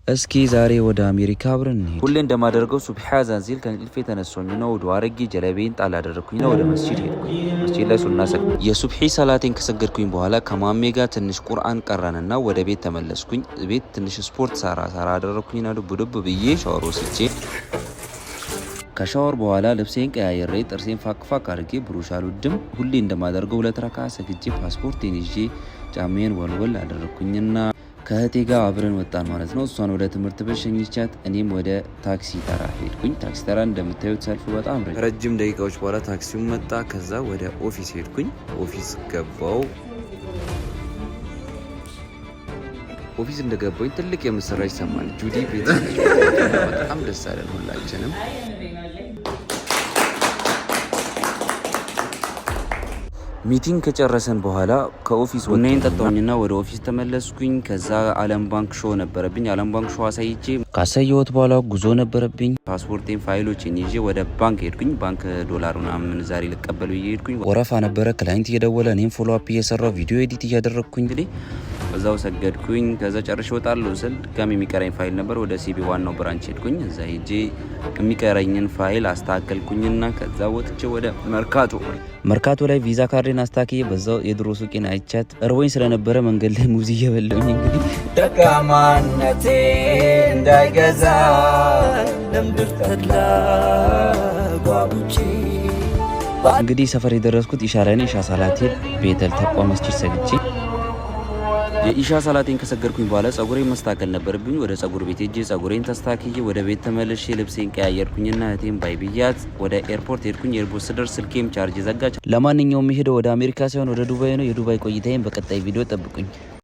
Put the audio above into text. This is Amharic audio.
እስኪ ዛሬ ወደ አሜሪካ አብረን እንሂድ። ሁሌ እንደማደርገው ሱብሂ አዛን ሲል ከእንቅልፌ ተነሳሁኝና ወደ አረጌ ጀለቤን ጣል አደረኩኝና ወደ መስጂድ ሄድኩኝ። መስጂድ ላይ ሱና ሰግጄ የሱብሂ ሰላቴን ከሰገድኩኝ በኋላ ከማሜ ጋር ትንሽ ቁርአን ቀራንና ወደ ቤት ተመለስኩኝ። ቤት ትንሽ ስፖርት ሰራ አደረኩኝና ዱብ ብዬ ሻወር ወስጄ ከሻወር በኋላ ልብሴን ቀያየሬ ጥርሴን ፋቅፋቅ አድርጌ ብሩሽ አልወድም ሁሌ እንደማደርገው 2 ረካ ሰግጄ ፓስፖርቴን ይዤ ጫሜን ወልወል አደረኩኝና ከእህቴ ጋር አብረን ወጣን ማለት ነው። እሷን ወደ ትምህርት ቤት ሸኝቻት እኔም ወደ ታክሲ ተራ ሄድኩኝ። ታክሲ ተራ እንደምታዩት ሰልፉ በጣም ረጅም ደቂቃዎች በኋላ ታክሲው መጣ። ከዛ ወደ ኦፊስ ሄድኩኝ። ኦፊስ ገባው። ኦፊስ እንደገባኝ ትልቅ የምስራች ሰማን። ጁዲ ቤት በጣም ደስ አለን ሁላችንም። ሚቲንግ ከጨረሰን በኋላ ከኦፊስ ወጥተን ጠጣሁኝና ወደ ኦፊስ ተመለስኩኝ። ከዛ አለም ባንክ ሾው ነበረብኝ። አለም ባንክ ሾው አሳይቼ ካሳየሁት በኋላ ጉዞ ነበረብኝ። ፓስፖርቴን ፋይሎችን ይዤ ወደ ባንክ ሄድኩኝ። ባንክ ዶላር ምናምን ዛሬ ልቀበል ብዬ ሄድኩኝ። ወረፋ ነበረ። ክላይንት እየደወለ እኔም ፎሎ አፕ እየሰራው ቪዲዮ ኤዲት እያደረግኩኝ እንግዲህ በዛው ሰገድኩኝ። ከዛ ጨርሼ ወጣለሁ ስል ድጋሚ የሚቀረኝ ፋይል ነበር። ወደ ሲቢ ዋናው ብራንች ሄድኩኝ። እዛ ሄጄ የሚቀረኝን ፋይል አስተካከልኩኝና ከዛ ወጥቼ ወደ መርካቶ ላይ ቪዛ ካርዴን አስተካክዬ በዛው የድሮ ሱቄን አይቻት እርቦኝ ስለነበረ መንገድ ላይ ሙዝ እየበላሁኝ እንግዲህ ደካማነቴ እንዳይገዛ ለምድር ተድላ ጓጉቼ እንግዲህ ሰፈር የደረስኩት ኢሻ ላይ ነው። ኢሻ ሰላቴን ቤተል ተቋ መስጂድ ሰግጄ የኢሻ ሰላቴን ከሰገድኩኝ በኋላ ጸጉሬን መስተካከል ነበርብኝ። ወደ ጸጉር ቤት ሄጄ ጸጉሬን ተስተካክዬ ወደ ቤት ተመልሼ ልብሴን ቀያየርኩኝና እህቴን ባይ ብያት ወደ ኤርፖርት ሄድኩኝ። ኤርፖርት ስደርስ ስልኬም ቻርጅ ዘጋች። ለማንኛውም የሄደው ወደ አሜሪካ ሳይሆን ወደ ዱባይ ነው። የዱባይ ቆይታዬን በቀጣይ ቪዲዮ ጠብቁኝ።